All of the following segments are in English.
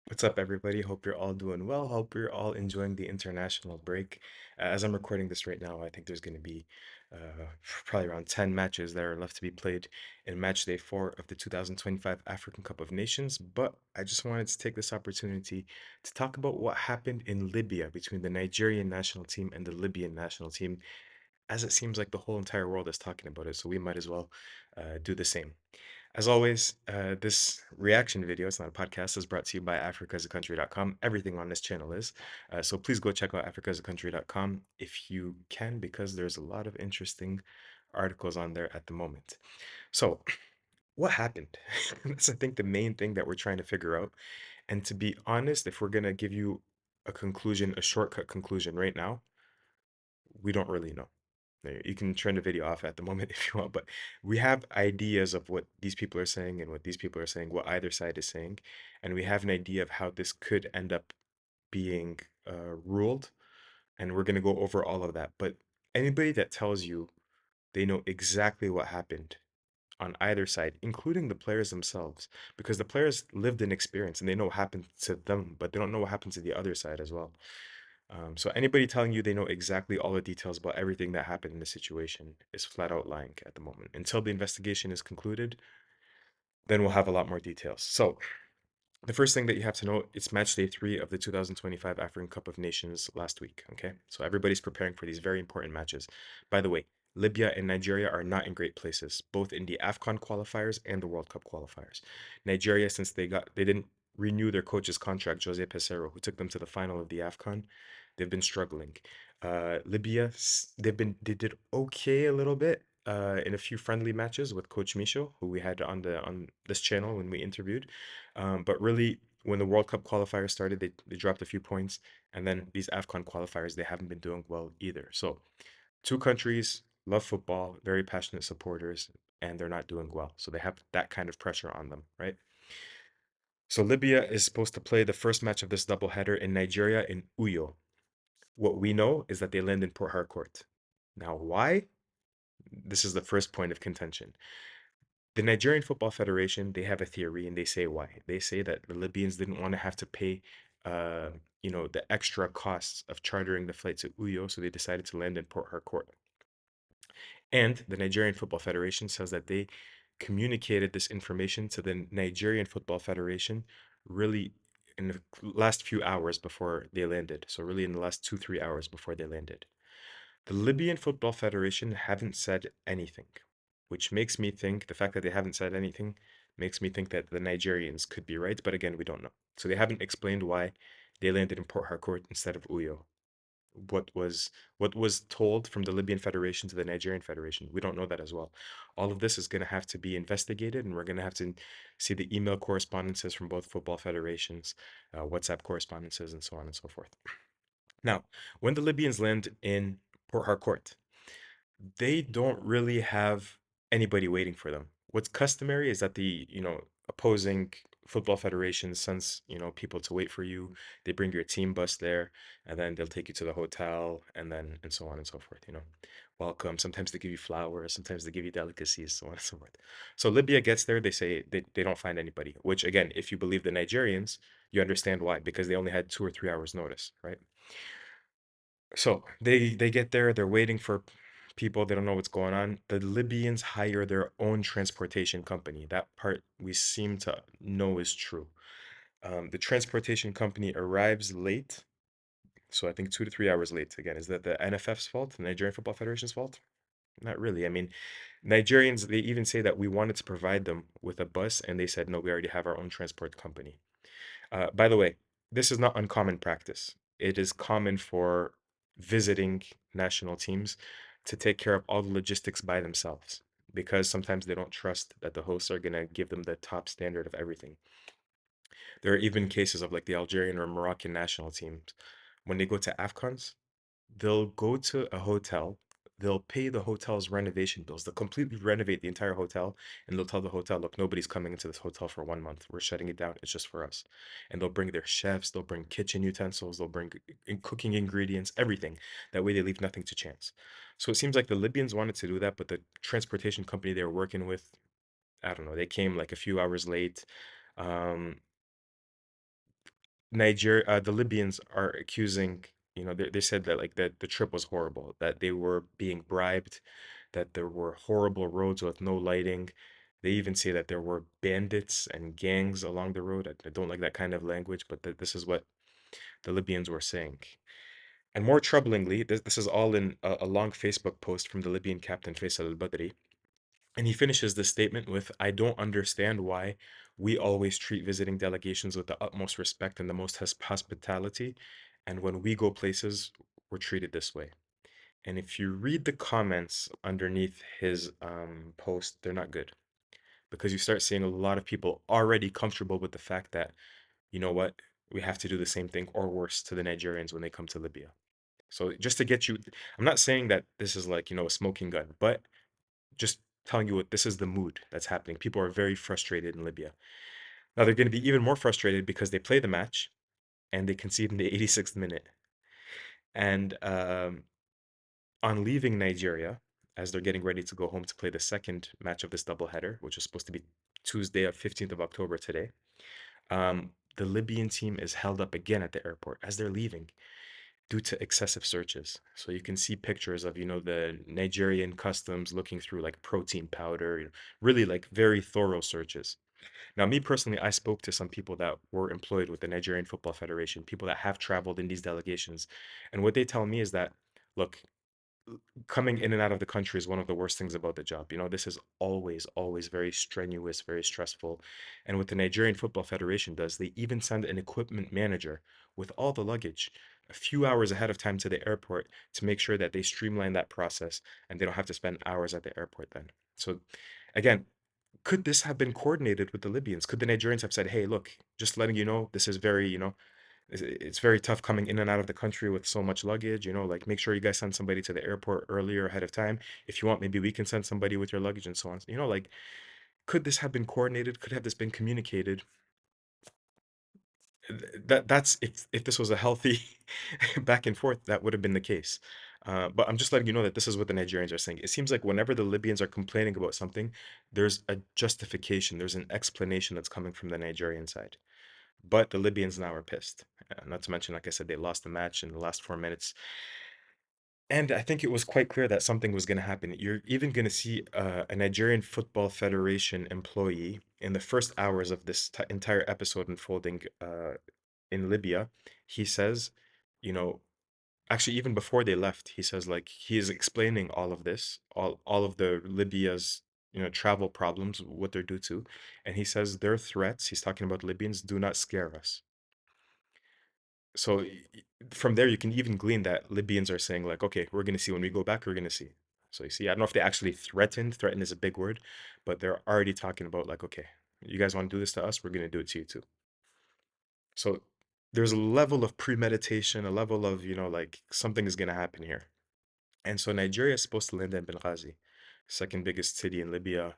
What's up, everybody? Hope you're all doing well. Hope you're all enjoying the international break. As I'm recording this right now, I think there's going to be probably around 10 matches that are left to be played in match day 4 of the 2025 African Cup of Nations. But I just wanted to take this opportunity to talk about what happened in Libya between the Nigerian national team and the Libyan national team, as it seems like the whole entire world is talking about it. So we might as well do the same. As always, this reaction video, it's not a podcast, is brought to you by africasacountry.com. Everything on this channel is. So please go check out africasacountry.com if you can, because there's a lot of interesting articles on there at the moment. So, what happened? That's, I think, the main thing that we're trying to figure out. And to be honest, if we're going to give you a conclusion, a shortcut conclusion right now, we don't really know. You can turn the video off at the moment if you want, but we have ideas of what these people are saying and what these people are saying, what either side is saying, and we have an idea of how this could end up being ruled, and we're going to go over all of that. But anybody that tells you they know exactly what happened on either side, including the players themselves, because the players lived an experience and they know what happened to them, but they don't know what happened to the other side as well. So anybody telling you they know exactly all the details about everything that happened in the situation is flat out lying at the moment. Until the investigation is concluded, then we'll have a lot more details. So the first thing that you have to know, it's match day 3 of the 2025 African Cup of Nations last week. Okay, so everybody's preparing for these very important matches. By the way, Libya and Nigeria are not in great places, both in the AFCON qualifiers and the World Cup qualifiers. Nigeria, since they didn't renew their coach's contract, Jose Pesero, who took them to the final of the AFCON, they've been struggling. Libya, they did okay a little bit in a few friendly matches with Coach Micho, who we had on this channel when we interviewed. But really, when the World Cup qualifiers started, they dropped a few points, and then these AFCON qualifiers, they haven't been doing well either. So, two countries love football, very passionate supporters, and they're not doing well. So they have that kind of pressure on them, right? So Libya is supposed to play the first match of this doubleheader in Nigeria in Uyo. What we know is that they land in Port Harcourt. Now, why? This is the first point of contention. The Nigerian Football Federation, they have a theory and they say why. They say that the Libyans didn't want to have to pay uh, the extra costs of chartering the flight to Uyo, so they decided to land in Port Harcourt. And the Nigerian Football Federation says that they communicated this information to the Nigerian Football Federation really in the last few hours before they landed. So really in the last 2, 3 hours before they landed. The Libyan Football Federation haven't said anything, which makes me think the fact that they haven't said anything makes me think that the Nigerians could be right, but again, we don't know. So they haven't explained why they landed in Port Harcourt instead of Uyo. What was told from the Libyan Federation to the Nigerian Federation? We don't know that as well. All of this is going to have to be investigated, and we're going to have to see the email correspondences from both football federations, WhatsApp correspondences, and so on and so forth. Now, when the Libyans land in Port Harcourt, they don't really have anybody waiting for them. What's customary is that the, opposing football federations sends, people to wait for you. They bring your team bus there, and then they'll take you to the hotel, and so on and so forth, Welcome. Sometimes they give you flowers, sometimes they give you delicacies, so on and so forth. So Libya gets there, they say they don't find anybody, which again, if you believe the Nigerians, you understand why, because they only had 2 or 3 hours notice, right? So they get there, they're waiting for people, they don't know what's going on. The Libyans hire their own transportation company. That part we seem to know is true. The transportation company arrives late, so I think 2 to 3 hours late. Again, is that the NFF's fault, the Nigerian Football Federation's fault? Not really. I mean, Nigerians, they even say that we wanted to provide them with a bus, and they said, no, we already have our own transport company. By the way, this is not uncommon practice. It is common for visiting national teams to take care of all the logistics by themselves because sometimes they don't trust that the hosts are going to give them the top standard of everything. There are even cases of like the Algerian or Moroccan national teams. When they go to AFCONs, they'll go to a hotel, they'll pay the hotel's renovation bills, they'll completely renovate the entire hotel, and they'll tell the hotel, look, nobody's coming into this hotel for 1 month. We're shutting it down. It's just for us. And they'll bring their chefs, they'll bring kitchen utensils, they'll bring cooking ingredients, everything. That way they leave nothing to chance. So it seems like the Libyans wanted to do that, but the transportation company they were working with, I don't know, they came like a few hours late. Um, The Libyans are accusing, they said that like that the trip was horrible, that they were being bribed, that there were horrible roads with no lighting. They even say that there were bandits and gangs along the road. I don't like that kind of language, but this is what the Libyans were saying. And more troublingly, this is all in a long Facebook post from the Libyan captain Faisal al-Badri. And he finishes this statement with, I don't understand why we always treat visiting delegations with the utmost respect and the most hospitality. And when we go places, we're treated this way. And if you read the comments underneath his post, they're not good because you start seeing a lot of people already comfortable with the fact that, you know what, we have to do the same thing or worse to the Nigerians when they come to Libya. So just to get you, I'm not saying that this is like, a smoking gun, but just telling you what this is the mood that's happening. People are very frustrated in Libya. Now they're going to be even more frustrated because they play the match and they concede in the 86th minute. And on leaving Nigeria, as they're getting ready to go home to play the second match of this doubleheader, which is supposed to be Tuesday of 15th of October today, the Libyan team is held up again at the airport as they're leaving due to excessive searches. So you can see pictures of, the Nigerian customs looking through like protein powder, really like very thorough searches. Now, me personally, I spoke to some people that were employed with the Nigerian Football Federation, people that have traveled in these delegations. And what they tell me is that, look, coming in and out of the country is one of the worst things about the job. This is always, always very strenuous, very stressful. And what the Nigerian Football Federation does, they even send an equipment manager with all the luggage a few hours ahead of time to the airport to make sure that they streamline that process and they don't have to spend hours at the airport then. So again, could this have been coordinated with the Libyans? Could the Nigerians have said, hey, look, just letting you know, this is very, it's very tough coming in and out of the country with so much luggage, like make sure you guys send somebody to the airport earlier ahead of time. If you want, maybe we can send somebody with your luggage and so on. Like, could this have been coordinated? Could have this been communicated? That's if this was a healthy back and forth, that would have been the case. But I'm just letting you know that this is what the Nigerians are saying. It seems like whenever the Libyans are complaining about something, there's a justification, there's an explanation that's coming from the Nigerian side. But the Libyans now are pissed. Not to mention, like I said, they lost the match in the last 4 minutes. And I think it was quite clear that something was going to happen. You're even going to see a Nigerian Football Federation employee in the first hours of this entire episode unfolding in Libya. He says, you know, actually, even before they left, he says, like, he is explaining all of this, all of the Libya's, travel problems, what they're due to. And he says their threats, he's talking about Libyans, do not scare us. So from there, you can even glean that Libyans are saying like, okay, we're gonna see when we go back, we're gonna see. So you see, I don't know if they actually threatened. Threaten is a big word, but they're already talking about like, okay, you guys want to do this to us, we're gonna do it to you too. So there's a level of premeditation, a level of, like something is gonna happen here. And so Nigeria is supposed to land in Benghazi, second biggest city in Libya.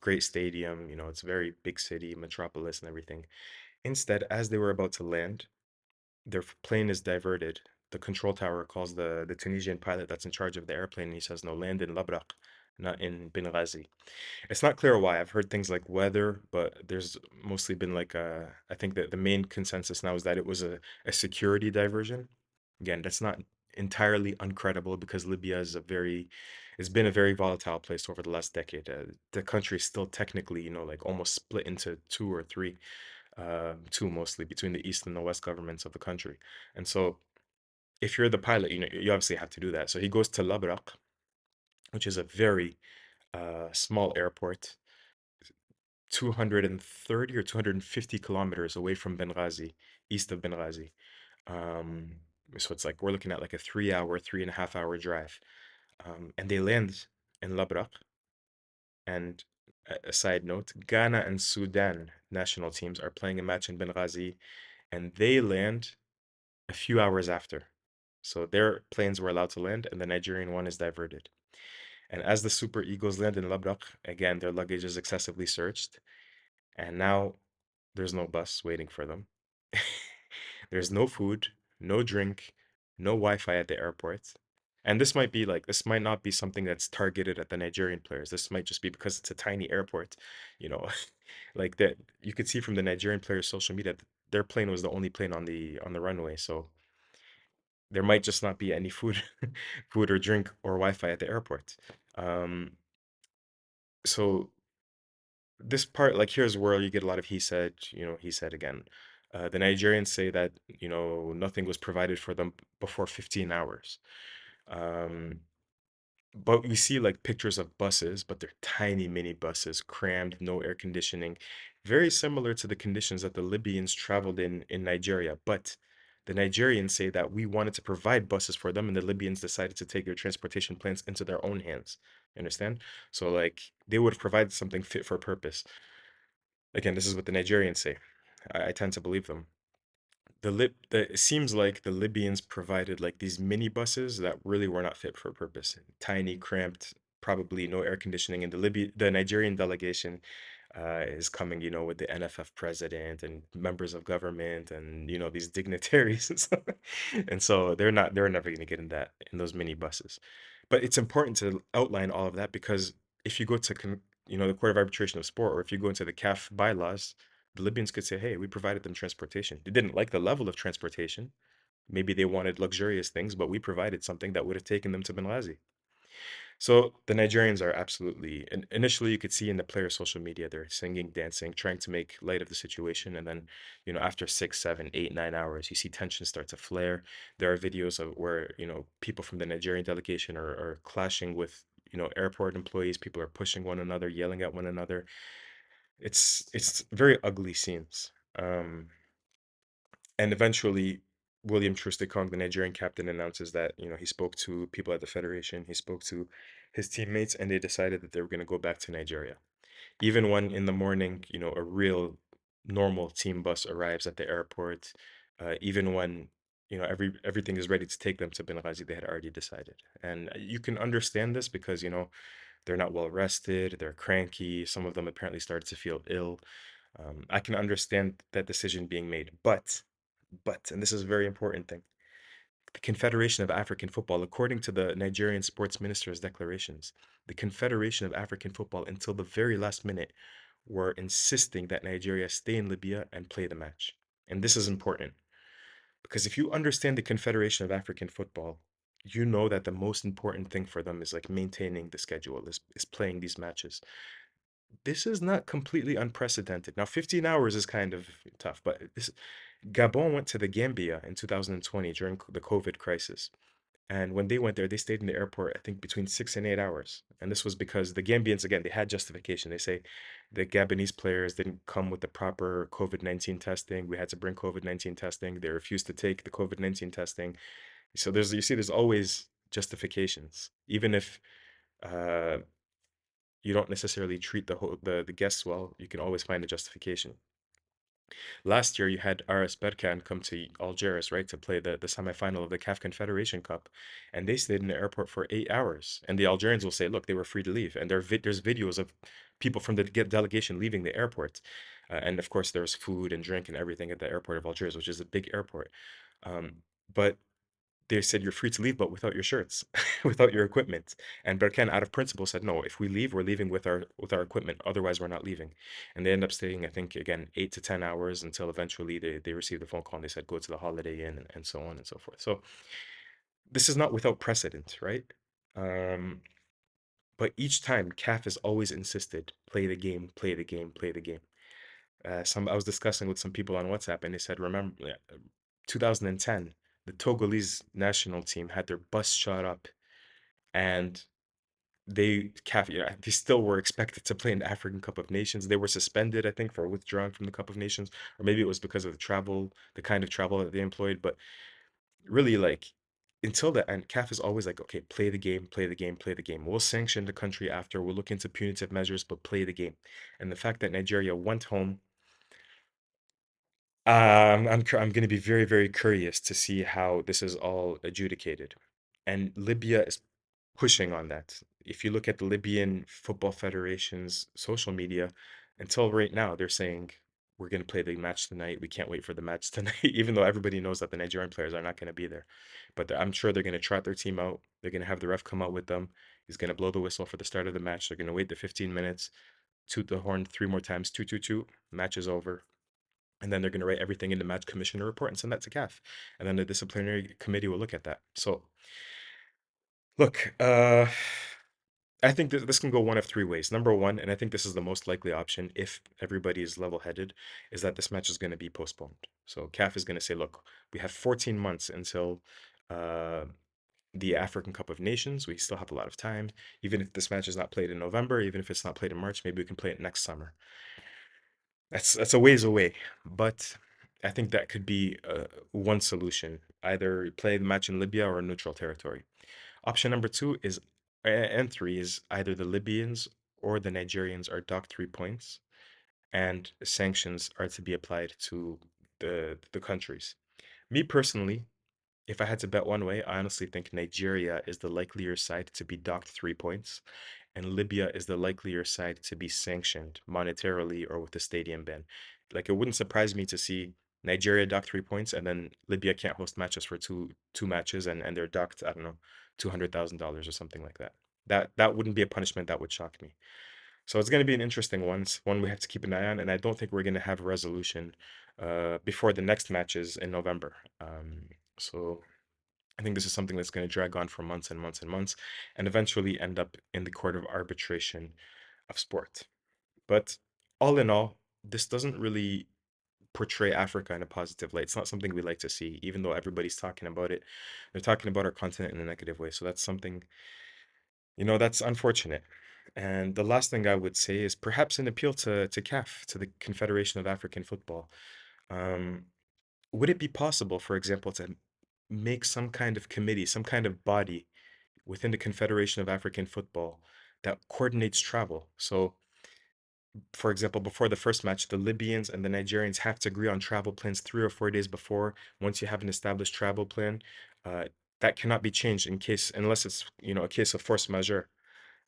Great stadium, it's a very big city, metropolis and everything. Instead, as they were about to land, their plane is diverted. The control tower calls the Tunisian pilot that's in charge of the airplane, and he says, no, land in Labraq, not in Benghazi. It's not clear why. I've heard things like weather, but there's mostly been like I think that the main consensus now is that it was a security diversion. Again, that's not entirely uncredible because Libya is it's been a very volatile place over the last decade. The country is still technically, like almost split into two or three, two mostly between the east and the west governments of the country. And so if you're the pilot, you obviously have to do that. So he goes to Labraq, which is a very small airport, 230 or 250 kilometers away from Benghazi, east of Benghazi. Um, so it's like we're looking at like a 3 hour, 3.5 hour drive. And they land in Labraq. And a side note, Ghana and Sudan national teams are playing a match in Benghazi, and they land a few hours after. So their planes were allowed to land, and the Nigerian one is diverted. And as the Super Eagles land in Labraq, again, their luggage is excessively searched, and now there's no bus waiting for them. There's no food, no drink, no Wi-Fi at the airport. And this might not be something that's targeted at the Nigerian players. This might just be because it's a tiny airport, you know, like that you could see from the Nigerian players' social media that their plane was the only plane on the runway, so there might just not be any food, food or drink or Wi-Fi at the airport. Um, so this part, like here's where you get a lot of he said, he said again. The Nigerians say that, nothing was provided for them before 15 hours. Um, but we see like pictures of buses, but they're tiny mini buses, crammed, no air conditioning, very similar to the conditions that the Libyans traveled in Nigeria. But the Nigerians say that we wanted to provide buses for them, and the Libyans decided to take their transportation plans into their own hands. You understand? So like they would have provided something fit for purpose. Again, this is what the Nigerians say. I tend to believe them. It seems like the Libyans provided like these mini buses that really were not fit for purpose. Tiny, cramped, probably no air conditioning. And the Nigerian delegation is coming, with the NFF president and members of government and these dignitaries and stuff. And so they're never going to get in those mini buses. But it's important to outline all of that because if you go to the Court of Arbitration of Sport, or if you go into the CAF bylaws, the Libyans could say, hey, we provided them transportation. They didn't like the level of transportation. Maybe they wanted luxurious things, but we provided something that would have taken them to Benghazi. So the Nigerians are absolutely, and initially you could see in the player social media, they're singing, dancing, trying to make light of the situation. And then, after 6, 7, 8, 9 hours, you see tensions start to flare. There are videos of where, people from the Nigerian delegation are clashing with, airport employees. People are pushing one another, yelling at one another. It's very ugly scenes. And eventually, William Troost-Ekong, the Nigerian captain, announces that he spoke to people at the federation, he spoke to his teammates, and they decided that they were going to go back to Nigeria. Even when in the morning, a real normal team bus arrives at the airport, even when everything is ready to take them to Benghazi, they had already decided. And you can understand this because they're not well rested, they're cranky. Some of them apparently started to feel ill. I can understand that decision being made, and this is a very important thing, the Confederation of African Football, according to the Nigerian sports minister's declarations, the Confederation of African Football, until the very last minute, were insisting that Nigeria stay in Libya and play the match. And this is important because if you understand the Confederation of African Football, you know that the most important thing for them is like maintaining the schedule, is playing these matches. This is not completely unprecedented. Now, 15 hours is kind of tough, but Gabon went to the Gambia in 2020 during the COVID crisis. And when they went there, they stayed in the airport, I think, between 6 and 8 hours. And this was because the Gambians, again, they had justification. They say the Gabonese players didn't come with the proper COVID-19 testing. We had to bring COVID-19 testing. They refused to take the COVID-19 testing. So there's always justifications. Even if uh, you don't necessarily treat the guests well, you can always find a justification. Last year, you had RS Berkane come to Algiers, right, to play the semifinal of the CAF Confederation Cup, and they stayed in the airport for 8 hours. And the Algerians will say, look, they were free to leave, and there's videos of people from the delegation leaving the airport, and of course there was food and drink and everything at the airport of Algiers, which is a big airport. But they said you're free to leave, but without your shirts, without your equipment. And Berkane, out of principle, said no. If we leave, we're leaving with our equipment. Otherwise, we're not leaving. And they end up staying, I think, again 8 to 10 hours until eventually they received the phone call and they said go to the Holiday Inn and so on and so forth. So this is not without precedent, right? Um, but each time, CAF has always insisted play the game, play the game, play the game. I was discussing with some people on WhatsApp, and they said, remember, 2010, the Togolese national team had their bus shot up, and they still were expected to play in the African Cup of Nations. They were suspended, I think, for withdrawing from the Cup of Nations, or maybe it was because of the kind of travel that they employed. But really, like, until the end, CAF is always like, okay, play the game, play the game, play the game. We'll sanction the country after. We'll look into punitive measures, but play the game. And the fact that Nigeria went home, I'm going to be very, very curious to see how this is all adjudicated. And Libya is pushing on that. If you look at the Libyan Football Federation's social media, until right now, they're saying we're going to play the match tonight. We can't wait for the match tonight, even though everybody knows that the Nigerian players are not going to be there. But I'm sure they're going to trot their team out. They're going to have the ref come out with them. He's going to blow the whistle for the start of the match. They're going to wait the 15 minutes, toot the horn 3 more times, toot, toot, toot. Match is over. And then they're going to write everything in the match commissioner report and send that to CAF. And then the disciplinary committee will look at that. So, look, I think this can go one of three ways. Number one, and I think this is the most likely option if everybody is level headed, is that this match is going to be postponed. So CAF is going to say, look, we have 14 months until uh, the African Cup of Nations. We still have a lot of time. Even if this match is not played in November, even if it's not played in March, maybe we can play it next summer. That's a ways away, but I think that could be one solution. Either play the match in Libya or neutral territory. Option number two is, and three is either the Libyans or the Nigerians are docked 3 points, and sanctions are to be applied to the countries. Me personally, if I had to bet one way, I honestly think Nigeria is the likelier side to be docked 3 points, and Libya is the likelier side to be sanctioned monetarily or with a stadium ban. Like it wouldn't surprise me to see Nigeria dock 3 points and then Libya can't host matches for two matches and they're docked, I don't know, $200,000 or something like that. That wouldn't be a punishment that would shock me. So it's going to be an interesting one. It's one we have to keep an eye on, and I don't think we're going to have a resolution before the next matches in November. So I think this is something that's going to drag on for months and months and months, and eventually end up in the court of arbitration of sport. But all in all, this doesn't really portray Africa in a positive light. It's not something we like to see, even though everybody's talking about it. They're talking about our continent in a negative way. So that's something, that's unfortunate. And the last thing I would say is perhaps an appeal to CAF, to the Confederation of African Football. Um, would it be possible, for example, to make some kind of committee, some kind of body within the Confederation of African Football that coordinates travel? So, for example, before the first match, the Libyans and the Nigerians have to agree on travel plans 3 or 4 days before. Once you have an established travel plan, uh, that cannot be changed in case, unless it's, a case of force majeure,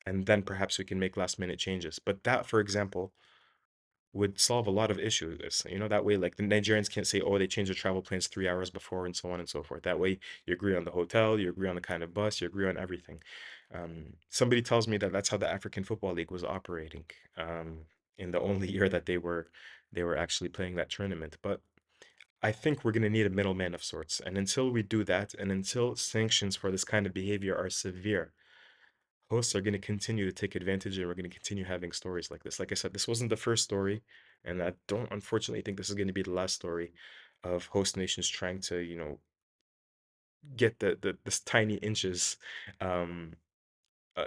and then perhaps we can make last minute changes. But that, for example, would solve a lot of issues. That way, like the Nigerians can't say, oh, they changed their travel plans 3 hours before and so on and so forth. That way, you agree on the hotel, you agree on the kind of bus, you agree on everything. Somebody tells me that that's how the African Football League was operating in the only year that they were actually playing that tournament. But I think we're going to need a middleman of sorts. And until we do that, and until sanctions for this kind of behavior are severe, hosts are going to continue to take advantage and we're going to continue having stories like this. Like I said, this wasn't the first story, and I don't unfortunately think this is going to be the last story of host nations trying to, get the this tiny inches, um,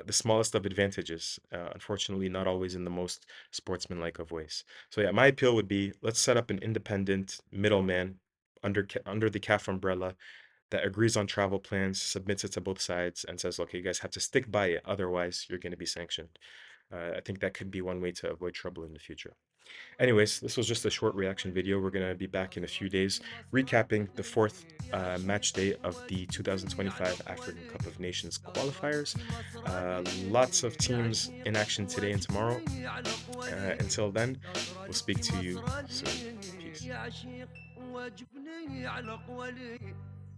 the smallest of advantages. Unfortunately, not always in the most sportsmanlike of ways. So yeah, my appeal would be let's set up an independent middleman under the CAF umbrella that agrees on travel plans, submits it to both sides, and says, okay, you guys have to stick by it. Otherwise, you're going to be sanctioned. I think that could be one way to avoid trouble in the future. Anyways, this was just a short reaction video. We're going to be back in a few days recapping the fourth match day of the 2025 African Cup of Nations qualifiers. Lots of teams in action today and tomorrow. Until then, we'll speak to you soon. Peace. واجبني على قولي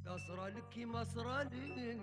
تصرى لك مسرى لي